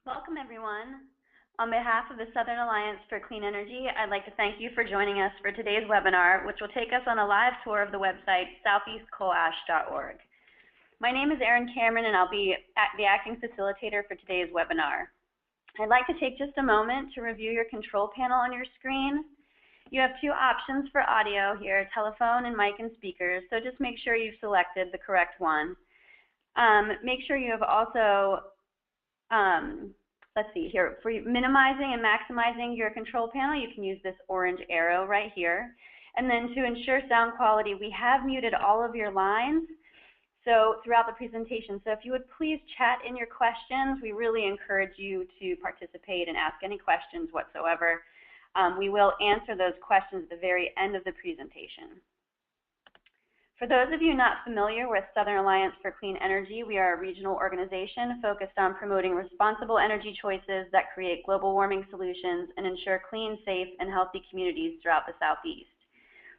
Welcome, everyone. On behalf of the Southern Alliance for Clean Energy, I'd like to thank you for joining us for today's webinar, which will take us on a live tour of the website southeastcoalash.org. My name is Erin Cameron, and I'll be the acting facilitator for today's webinar. I'd like to take just a moment to review your control panel on your screen. You have two options for audio here, telephone and mic and speakers, so just make sure you've selected the correct one. Make sure you have also let's see here, for minimizing and maximizing your control panel, you can use this orange arrow right here. And then to ensure sound quality, we have muted all of your lines throughout the presentation. So if you would please chat in your questions, we really encourage you to participate and ask any questions whatsoever. We will answer those questions at the very end of the presentation. For those of you not familiar with Southern Alliance for Clean Energy, we are a regional organization focused on promoting responsible energy choices that create global warming solutions and ensure clean, safe, and healthy communities throughout the Southeast.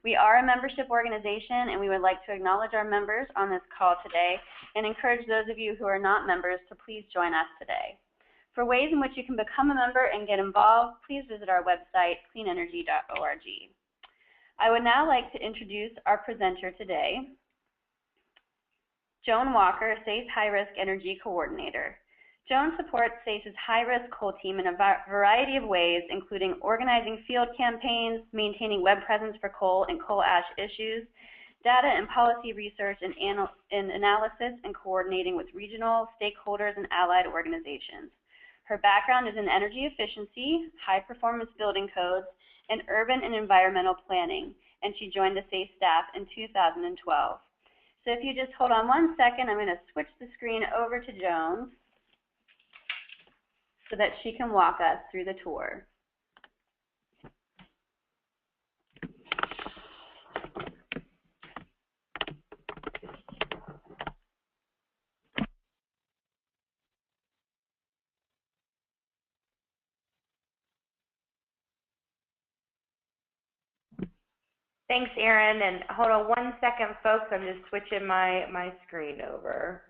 We are a membership organization, and we would like to acknowledge our members on this call today and encourage those of you who are not members to please join us today. For ways in which you can become a member and get involved, please visit our website, cleanenergy.org. I would now like to introduce our presenter today, Joan Walker, SACE High Risk Energy Coordinator. Joan supports SACE's high-risk coal team in a variety of ways, including organizing field campaigns, maintaining web presence for coal and coal ash issues, data and policy research and analysis, and coordinating with regional stakeholders and allied organizations. Her background is in energy efficiency, high-performance building codes, and urban and environmental planning, and she joined the SACE staff in 2012. So if you just hold on one second, I'm going to switch the screen over to Joan so that she can walk us through the tour. Thanks, Erin, and hold on one second, folks. I'm just switching my screen over.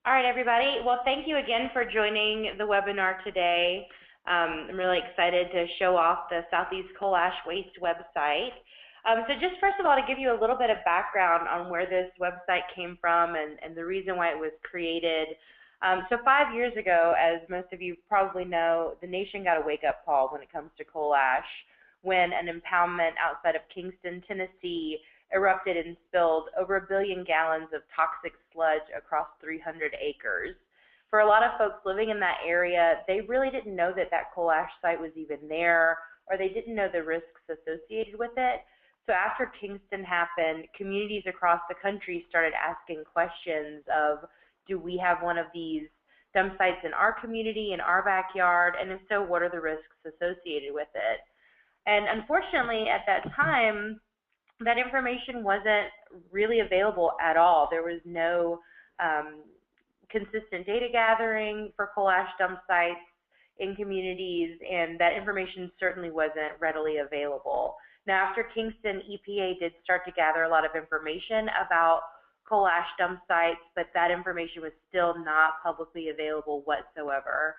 All right, everybody. Well, thank you again for joining the webinar today. I'm really excited to show off the Southeast Coal Ash Waste website. So just first of all, to give you a little bit of background on where this website came from and the reason why it was created. So 5 years ago, as most of you probably know, the nation got a wake-up call when it comes to coal ash when an impoundment outside of Kingston, Tennessee erupted and spilled over 1 billion gallons of toxic sludge across 300 acres. For a lot of folks living in that area, they really didn't know that that coal ash site was even there, or they didn't know the risks associated with it. So after Kingston happened, communities across the country started asking questions of, do we have one of these dump sites in our community, in our backyard, and if so, what are the risks associated with it? And unfortunately, at that time, that information wasn't really available at all. There was no consistent data gathering for coal ash dump sites in communities, and that information certainly wasn't readily available. Now, after Kingston, EPA did start to gather a lot of information about coal ash dump sites, but that information was still not publicly available whatsoever.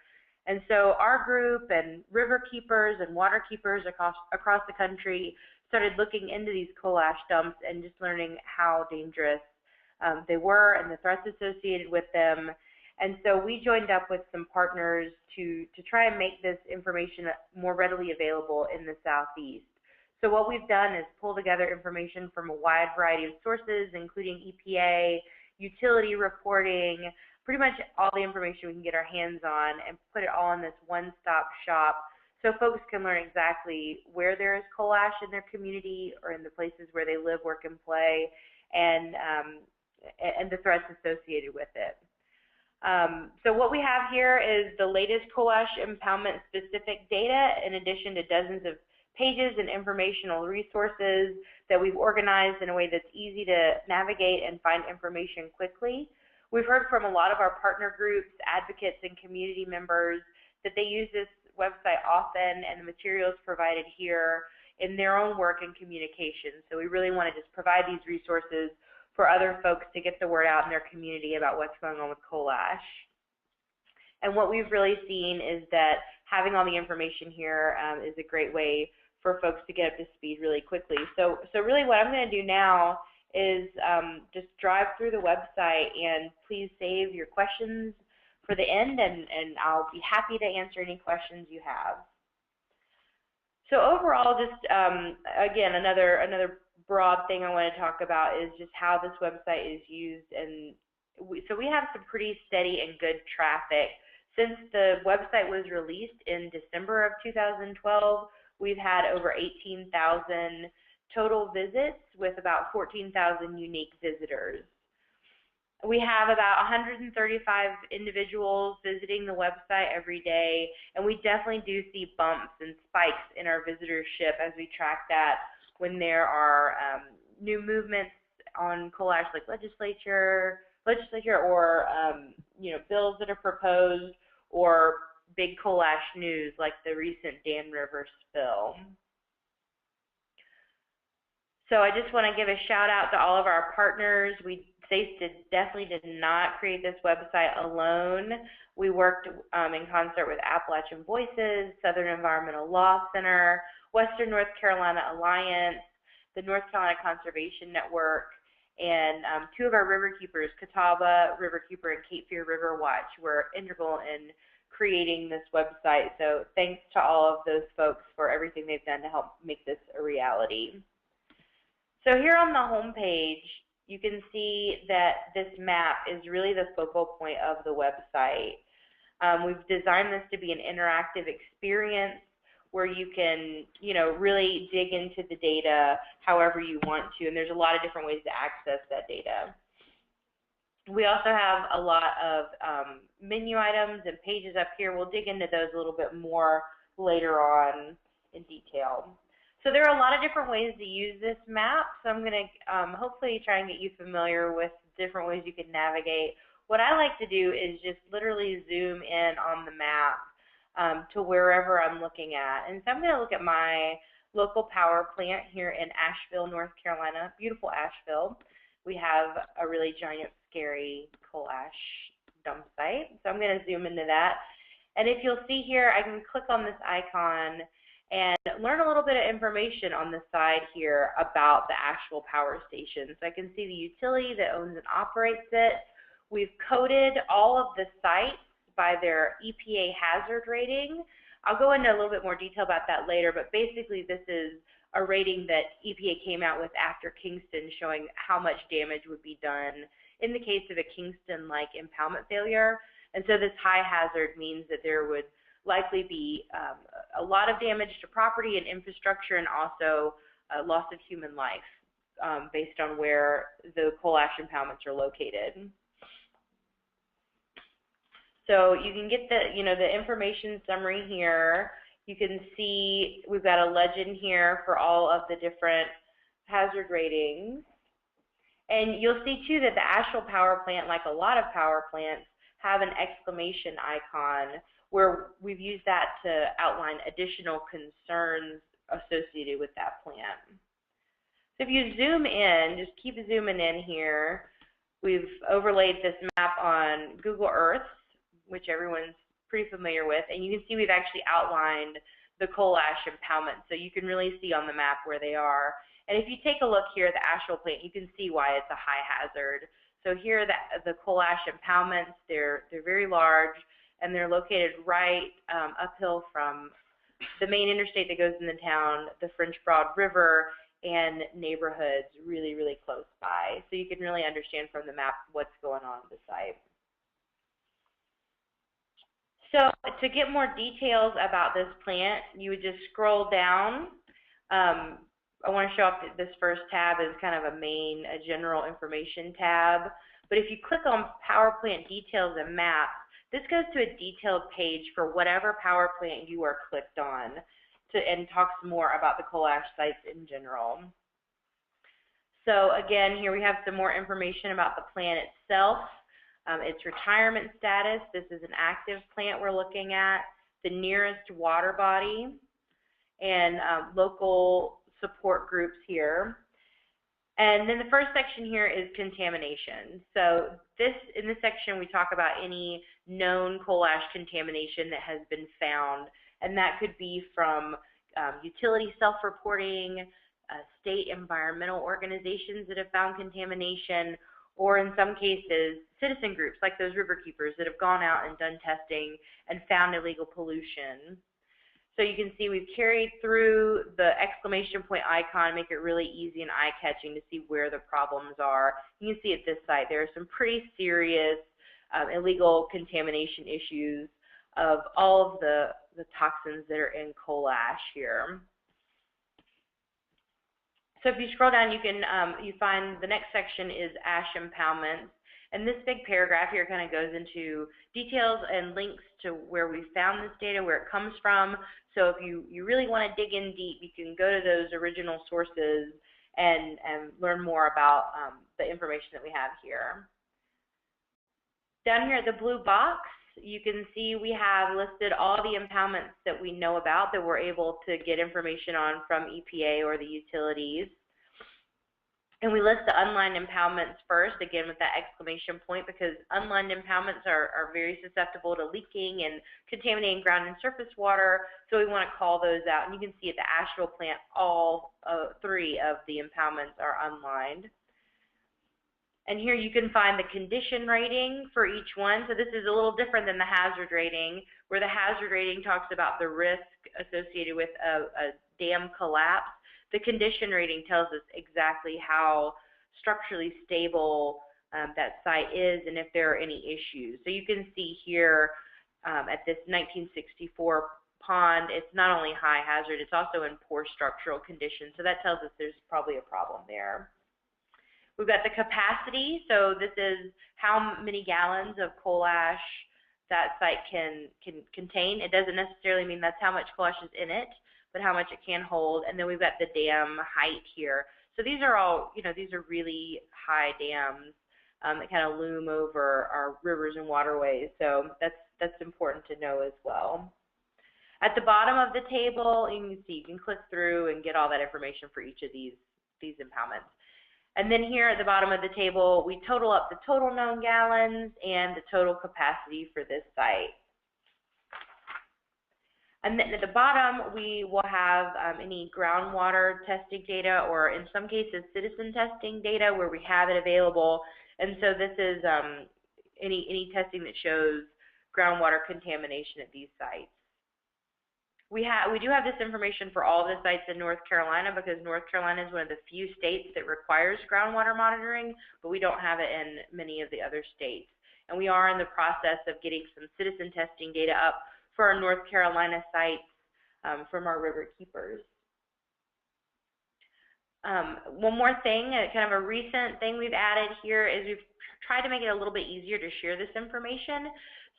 And so our group and river keepers and water keepers across the country started looking into these coal ash dumps and just learning how dangerous they were and the threats associated with them. And so we joined up with some partners to try and make this information more readily available in the Southeast. So what we've done is pull together information from a wide variety of sources, including EPA, utility reporting, pretty much all the information we can get our hands on, and put it all in this one-stop shop so folks can learn exactly where there is coal ash in their community or in the places where they live, work, and play, and the threats associated with it. So what we have here is the latest coal ash impoundment specific data, in addition to dozens of pages and informational resources that we've organized in a way that's easy to navigate and find information quickly. We've heard from a lot of our partner groups, advocates, and community members that they use this website often, and the materials provided here in their own work and communication. So we really want to just provide these resources for other folks to get the word out in their community about what's going on with coal ash. And what we've really seen is that having all the information here is a great way for folks to get up to speed really quickly. So really what I'm going to do now is just drive through the website, and please save your questions for the end, and I'll be happy to answer any questions you have. So overall, just again, another broad thing I want to talk about is just how this website is used. And so we have some pretty steady and good traffic. Since the website was released in December of 2012, we've had over 18,000 total visits with about 14,000 unique visitors. We have about 135 individuals visiting the website every day, and we definitely do see bumps and spikes in our visitorship as we track that when there are new movements on coal ash, like legislature or bills that are proposed, or big coal ash news like the recent Dan River spill. So I just want to give a shout out to all of our partners. SACE definitely did not create this website alone. We worked in concert with Appalachian Voices, Southern Environmental Law Center, Western North Carolina Alliance, the North Carolina Conservation Network, and two of our riverkeepers, Catawba Riverkeeper and Cape Fear River Watch, were integral in creating this website. So thanks to all of those folks for everything they've done to help make this a reality. So here on the home page, you can see that this map is really the focal point of the website. We've designed this to be an interactive experience where you can, really dig into the data however you want to, and there's a lot of different ways to access that data. We also have a lot of menu items and pages up here. We'll dig into those a little bit more later on in detail. So there are a lot of different ways to use this map, so I'm going to hopefully try and get you familiar with different ways you can navigate. What I like to do is just literally zoom in on the map to wherever I'm looking at. And so I'm going to look at my local power plant here in Asheville, North Carolina, beautiful Asheville. We have a really giant, scary coal ash dump site. So I'm going to zoom into that. And if you'll see here, I can click on this icon and learn a little bit of information on the side here about the actual power station. So I can see the utility that owns and operates it. We've coded all of the sites by their EPA hazard rating. I'll go into a little bit more detail about that later, but basically this is a rating that EPA came out with after Kingston, showing how much damage would be done in the case of a Kingston-like impoundment failure. And so this high hazard means that there would likely be a lot of damage to property and infrastructure, and also loss of human life based on where the coal ash impoundments are located. So you can get the information summary here. You can see we've got a legend here for all of the different hazard ratings. And you'll see too that the Asheville power plant, like a lot of power plants, have an exclamation icon where we've used that to outline additional concerns associated with that plant. So if you zoom in, just keep zooming in here, we've overlaid this map on Google Earth, which everyone's pretty familiar with, and you can see we've actually outlined the coal ash impoundment, so you can really see on the map where they are. And if you take a look here at the Asheville plant, you can see why it's a high hazard. So here, the coal ash impoundments, they're very large, and they're located right uphill from the main interstate that goes in the town, the French Broad River, and neighborhoods really, really close by. So you can really understand from the map what's going on at the site. So to get more details about this plant, you would just scroll down. I want to show off this first tab is kind of a general information tab. But if you click on Power Plant Details and Maps, this goes to a detailed page for whatever power plant you are clicked on and talks more about the coal ash sites in general. So again, here we have some more information about the plant itself, its retirement status. This is an active plant we're looking at. the nearest water body, and local support groups here. And then the first section here is contamination. So in this section we talk about any known coal ash contamination that has been found, and that could be from utility self-reporting, state environmental organizations that have found contamination, or in some cases citizen groups like those river keepers that have gone out and done testing and found illegal pollution. So you can see we've carried through the exclamation point icon, make it really easy and eye-catching to see where the problems are. You can see at this site there are some pretty serious illegal contamination issues of all of the toxins that are in coal ash here. So if you scroll down, you can you find the next section is ash impoundments. And this big paragraph here kind of goes into details and links to where we found this data, where it comes from. So if you really want to dig in deep, you can go to those original sources and learn more about the information that we have here. Down here at the blue box, you can see we have listed all the impoundments that we know about that we're able to get information on from EPA or the utilities. And we list the unlined impoundments first, again with that exclamation point, because unlined impoundments are very susceptible to leaking and contaminating ground and surface water, so we want to call those out. And you can see at the Asheville plant, all 3 of the impoundments are unlined. And here you can find the condition rating for each one. So this is a little different than the hazard rating, where the hazard rating talks about the risk associated with a dam collapse. The condition rating tells us exactly how structurally stable that site is and if there are any issues. So you can see here at this 1964 pond, it's not only high hazard, it's also in poor structural condition. So that tells us there's probably a problem there. We've got the capacity. So this is how many gallons of coal ash that site can contain. It doesn't necessarily mean that's how much coal ash is in it, but how much it can hold. And then we've got the dam height here. So these are all, these are really high dams that kind of loom over our rivers and waterways. So that's important to know as well. At the bottom of the table, you can see, you can click through and get all that information for each of these impoundments. And then here at the bottom of the table, we total up the total known gallons and the total capacity for this site. And then at the bottom, we will have any groundwater testing data, or in some cases, citizen testing data where we have it available. And so this is any testing that shows groundwater contamination at these sites. We do have this information for all the sites in North Carolina, because North Carolina is one of the few states that requires groundwater monitoring, but we don't have it in many of the other states. And we are in the process of getting some citizen testing data up for our North Carolina sites from our river keepers. One more thing, kind of a recent thing we've added here is we've tried to make it a little bit easier to share this information.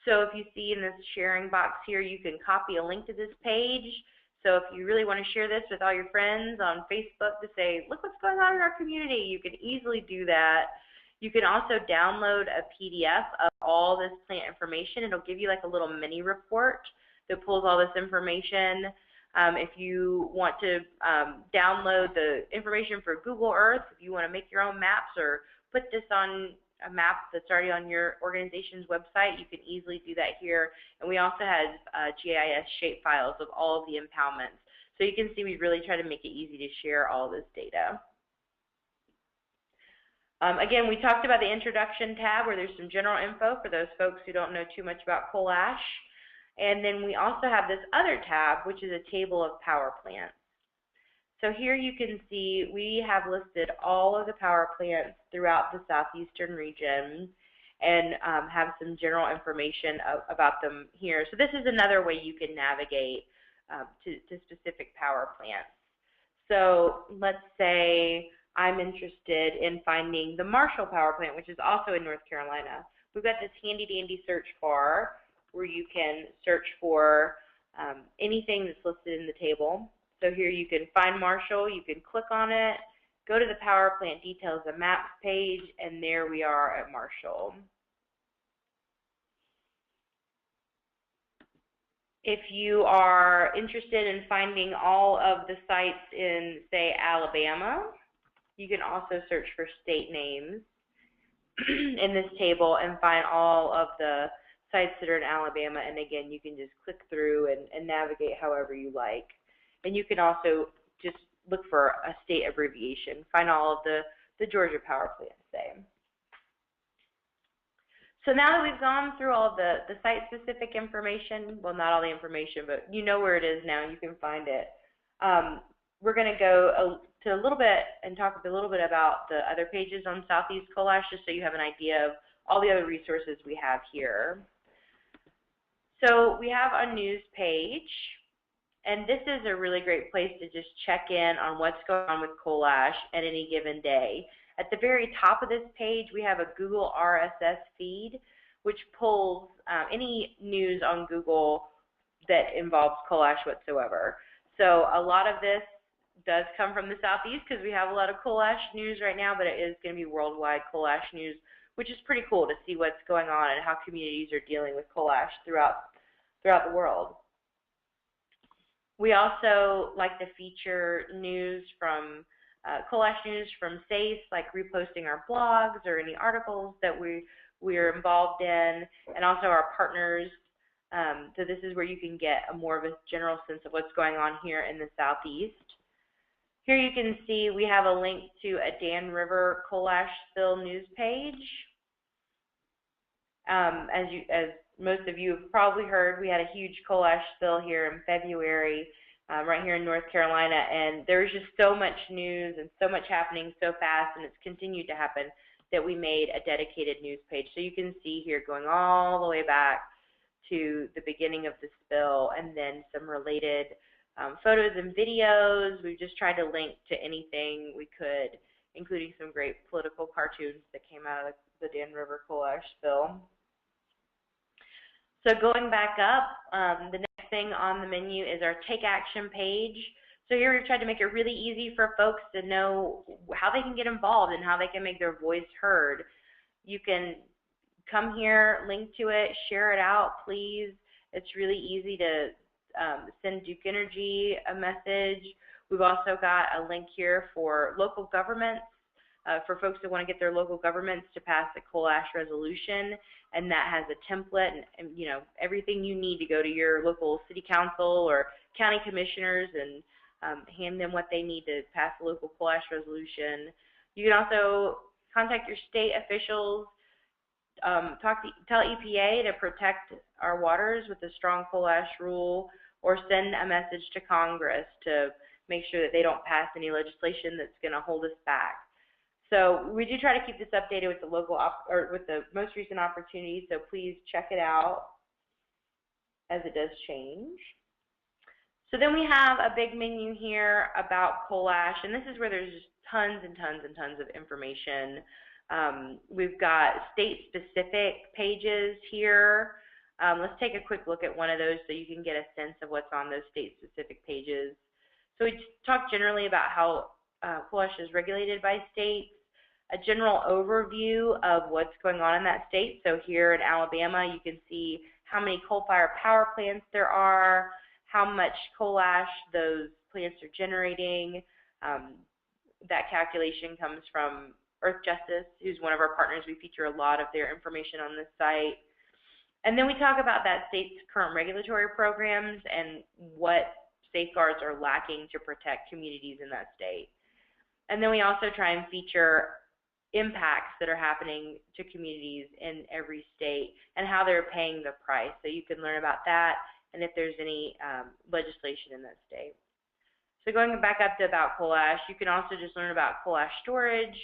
So if you see in this sharing box here, you can copy a link to this page. So if you really want to share this with all your friends on Facebook to say, look what's going on in our community, you can easily do that. You can also download a PDF of all this plant information. It'll give you like a little mini report that pulls all this information. If you want to download the information for Google Earth, if you want to make your own maps or put this on a map that's already on your organization's website, you can easily do that here. And we also have GIS shape files of all of the impoundments. So you can see we really try to make it easy to share all this data. Again, we talked about the introduction tab where there's some general info for those folks who don't know too much about coal ash. And then we also have this other tab, which is a table of power plants. So here you can see we have listed all of the power plants throughout the southeastern region and have some general information about them here. So this is another way you can navigate to specific power plants. So let's say I'm interested in finding the Marshall Power Plant, which is also in North Carolina. We've got this handy dandy search bar where you can search for anything that's listed in the table. So here you can find Marshall, you can click on it, go to the power plant details, the maps page, and there we are at Marshall. If you are interested in finding all of the sites in, say, Alabama, you can also search for state names in this table and find all of the sites that are in Alabama. And again, you can just click through and navigate however you like. And you can also just look for a state abbreviation, find all of the Georgia power plants, say. So now that we've gone through all the site-specific information, well, not all the information, but you know where it is now, you can find it. We're going to go to a little bit and talk a little bit about the other pages on Southeast Coal Ash, just so you have an idea of all the other resources we have here. So we have a news page, and this is a really great place to just check in on what's going on with coal ash at any given day. At the very top of this page, we have a Google RSS feed, which pulls any news on Google that involves coal ash whatsoever. So a lot of this does come from the Southeast because we have a lot of coal ash news right now, but it is going to be worldwide coal ash news, which is pretty cool to see what's going on and how communities are dealing with coal ash throughout the world. We also like to feature news from coal ash news from SACE, like reposting our blogs or any articles that we're involved in, and also our partners. So this is where you can get more of a general sense of what's going on here in the Southeast. Here you can see we have a link to a Dan River coal ash spill news page. As most of you have probably heard, we had a huge coal ash spill here in February. Right here in North Carolina, and there's just so much news and so much happening so fast, and it's continued to happen, that we made a dedicated news page. So you can see here going all the way back to the beginning of the spill, and then some related photos and videos. We've just tried to link to anything we could, including some great political cartoons that came out of the Dan River coal ash spill. So going back up, the next thing on the menu is our Take Action page. So here we've tried to make it really easy for folks to know how they can get involved and how they can make their voice heard. You can come here, link to it, share it out, please. It's really easy to send Duke Energy a message. We've also got a link here for local governments, for folks that want to get their local governments to pass the coal ash resolution, and that has a template and you know, everything you need to go to your local city council or county commissioners and hand them what they need to pass the local coal ash resolution. You can also contact your state officials, tell EPA to protect our waters with the strong coal ash rule, or send a message to Congress to make sure that they don't pass any legislation that's going to hold us back. So we do try to keep this updated with the local with the most recent opportunities, so please check it out as it does change. So then we have a big menu here about coal ash, and this is where there's just tons and tons and tons of information. We've got state-specific pages here. Let's take a quick look at one of those so you can get a sense of what's on those state-specific pages. So we talked generally about how coal ash is regulated by states, a general overview of what's going on in that state. So here in Alabama, you can see how many coal-fired power plants there are, how much coal ash those plants are generating. That calculation comes from Earth Justice, who's one of our partners. We feature a lot of their information on this site. And then we talk about that state's current regulatory programs and what safeguards are lacking to protect communities in that state. And then we also try and feature impacts that are happening to communities in every state and how they're paying the price. So you can learn about that and if there's any legislation in that state. So going back up to about coal ash, you can also just learn about coal ash storage,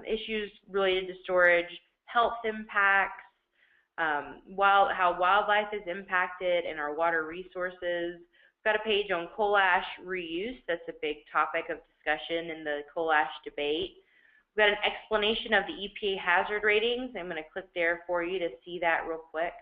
issues related to storage, health impacts, how wildlife is impacted, and our water resources. We've got a page on coal ash reuse. That's a big topic of discussion in the coal ash debate. We've got an explanation of the EPA hazard ratings. I'm going to click there for you to see that real quick.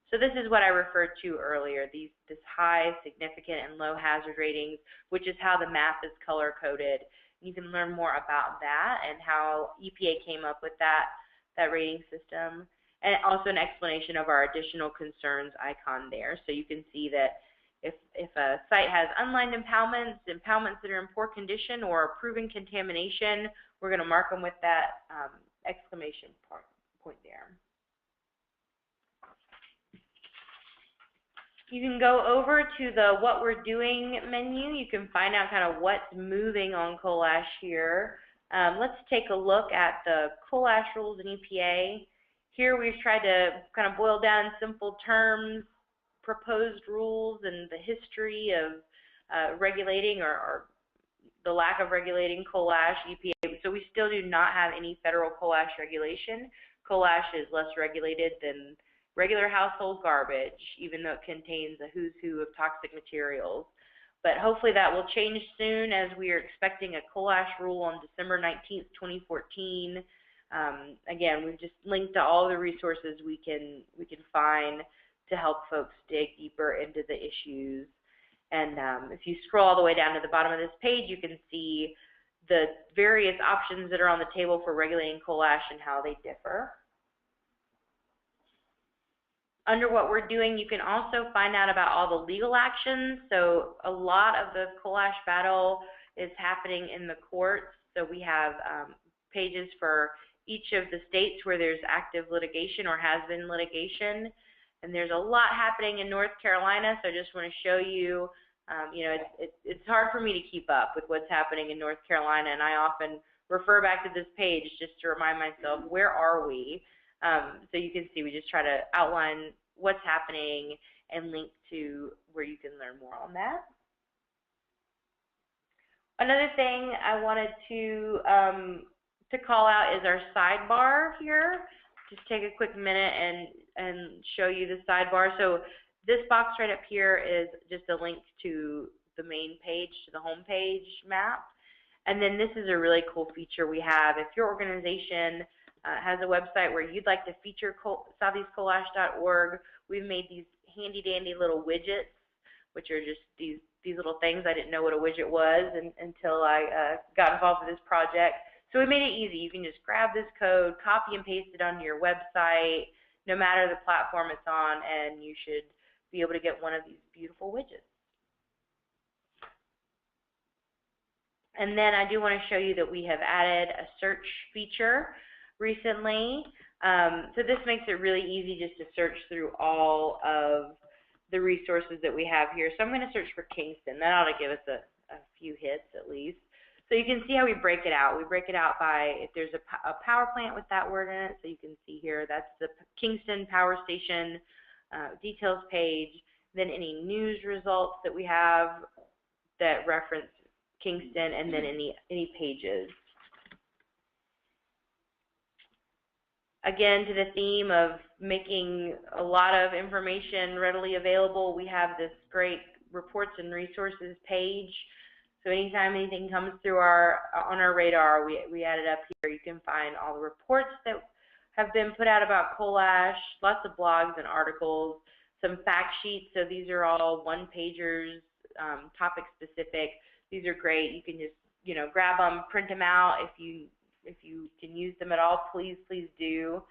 So this is what I referred to earlier, this high, significant, and low hazard ratings, which is how the map is color-coded. You can learn more about that and how EPA came up with that rating system. and also an explanation of our additional concerns icon there. So you can see that if a site has unlined impoundments that are in poor condition, or proven contamination, we're going to mark them with that exclamation point there. You can go over to the What We're Doing menu. You can find out kind of what's moving on coal ash here. Let's take a look at the coal ash rules in EPA. Here we've tried to kind of boil down in simple terms proposed rules and the history of regulating or the lack of regulating coal ash, EPA. So we still do not have any federal coal ash regulation. Coal ash is less regulated than regular household garbage, even though it contains a who's who of toxic materials. But hopefully that will change soon, as we are expecting a coal ash rule on December 19th, 2014. Again, we've just linked to all the resources we can find to help folks dig deeper into the issues. And if you scroll all the way down to the bottom of this page, you can see the various options that are on the table for regulating coal ash and how they differ. Under What We're Doing, you can also find out about all the legal actions. So a lot of the coal ash battle is happening in the courts. So we have pages for each of the states where there's active litigation or has been litigation. And there's a lot happening in North Carolina, so I just want to show you, it's hard for me to keep up with what's happening in North Carolina, and I often refer back to this page just to remind myself, where are we? So you can see we just try to outline what's happening and link to where you can learn more on that. Another thing I wanted to call out is our sidebar here. Just take a quick minute and show you the sidebar. So this box right up here is just a link to the main page, to the home page map. And then this is a really cool feature we have. If your organization has a website where you'd like to feature southeastcoalash.org, we've made these handy dandy little widgets, which are just these little things. I didn't know what a widget was until I got involved with this project. So we made it easy. You can just grab this code, copy and paste it onto your website, no matter the platform it's on, and you should be able to get one of these beautiful widgets. And then I do want to show you that we have added a search feature recently. So this makes it really easy just to search through all of the resources that we have here. So I'm going to search for Kingston. That ought to give us a few hits at least. So you can see how we break it out. We break it out by if there's a power plant with that word in it. So you can see here, that's the Kingston Power Station details page. Then any news results that we have that reference Kingston, and then any pages. Again, to the theme of making a lot of information readily available, we have this great reports and resources page. So anytime anything comes through on our radar, we add it up here. You can find all the reports that have been put out about coal ash, lots of blogs and articles, some fact sheets. So these are all one-pagers, topic specific. These are great. You can just grab them, print them out. If you can use them at all, please do.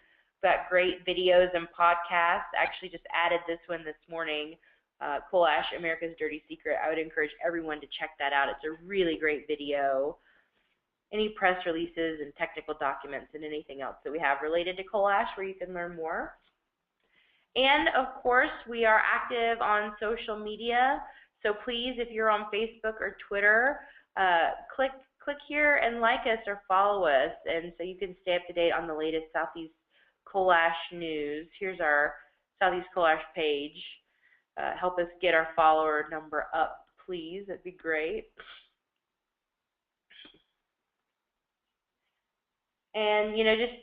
We've got great videos and podcasts. I actually just added this one this morning. Coal Ash, America's Dirty Secret. I would encourage everyone to check that out. It's a really great video. Any press releases and technical documents and anything else that we have related to coal ash where you can learn more. And of course, we are active on social media. So please, if you're on Facebook or Twitter, click here and like us or follow us, and so you can stay up to date on the latest Southeast Coal Ash news. Here's our Southeast Coal Ash page. Help us get our follower number up, please. That'd be great. And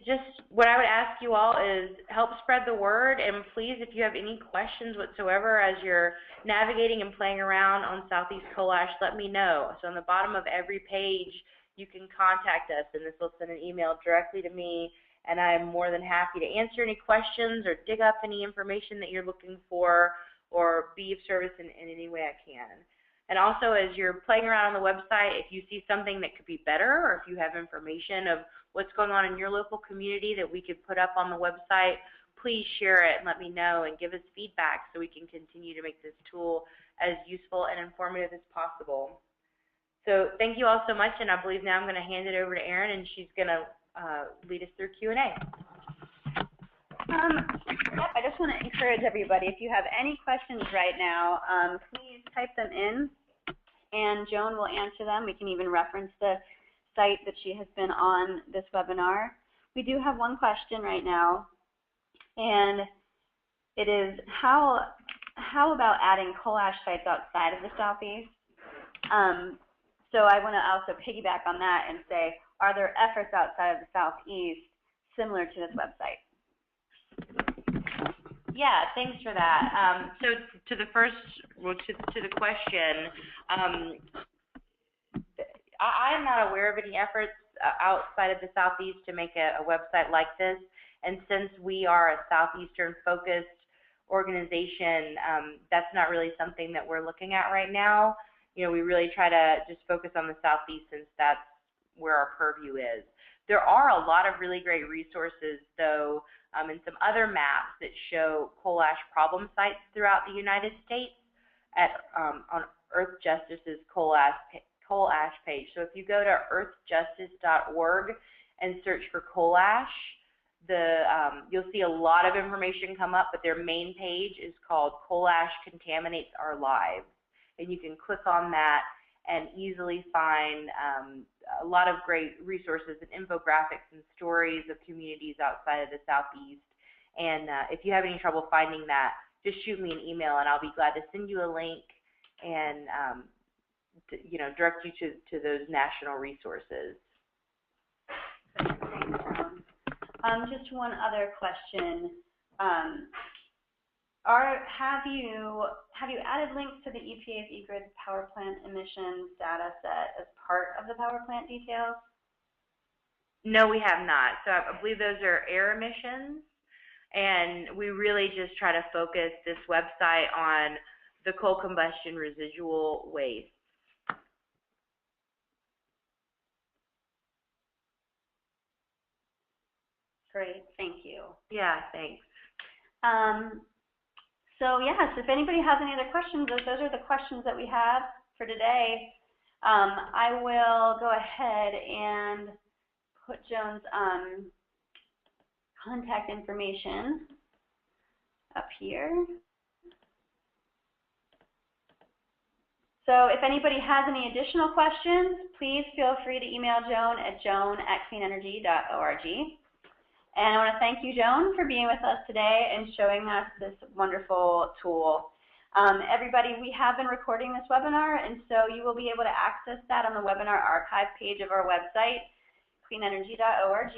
just what I would ask you all is help spread the word, and please, if you have any questions whatsoever as you're navigating and playing around on Southeast Coal Ash, let me know. So on the bottom of every page, you can contact us, and this will send an email directly to me, and I'm more than happy to answer any questions or dig up any information that you're looking for or be of service in any way I can. And also, as you're playing around on the website, if you see something that could be better, or if you have information of what's going on in your local community that we could put up on the website, please share it and let me know and give us feedback so we can continue to make this tool as useful and informative as possible. So thank you all so much, and I believe now I'm going to hand it over to Erin, and she's going to lead us through Q&A. I just want to encourage everybody, if you have any questions right now, please type them in, and Joan will answer them. We can even reference the site that she has been on this webinar. We do have one question right now, and it is how about adding coal ash sites outside of the Southeast? So I want to also piggyback on that and say, are there efforts outside of the Southeast similar to this website? Yeah, thanks for that. So to the first, to the question, I'm not aware of any efforts outside of the Southeast to make a website like this. And since we are a Southeastern focused organization, that's not really something that we're looking at right now. You know, we really try to just focus on the Southeast since that's where our purview is. There are a lot of really great resources, though, and some other maps that show coal ash problem sites throughout the United States on Earth Justice's coal ash page. So if you go to earthjustice.org and search for coal ash, you'll see a lot of information come up, but their main page is called Coal Ash Contaminates Our Lives. And you can click on that and easily find a lot of great resources and infographics and stories of communities outside of the Southeast. And if you have any trouble finding that, just shoot me an email and I'll be glad to send you a link and direct you to those national resources. Just one other question. Have you added links to the EPA's eGrid power plant emissions data set as part of the power plant details? No, we have not. So I believe those are air emissions, and we really just try to focus this website on the coal combustion residual waste. Great, thank you. Yeah, thanks. So yes, if anybody has any other questions, those are the questions that we have for today. I will go ahead and put Joan's contact information up here. So if anybody has any additional questions, please feel free to email Joan at joan@cleanenergy.org. And I want to thank you, Joan, for being with us today and showing us this wonderful tool. Everybody, we have been recording this webinar, and so you will be able to access that on the webinar archive page of our website, cleanenergy.org.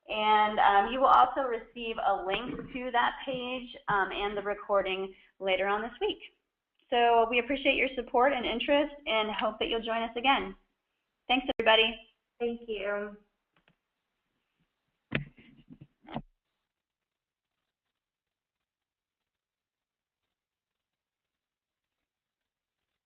And you will also receive a link to that page and the recording later on this week. So we appreciate your support and interest and hope that you'll join us again. Thanks, everybody. Thank you.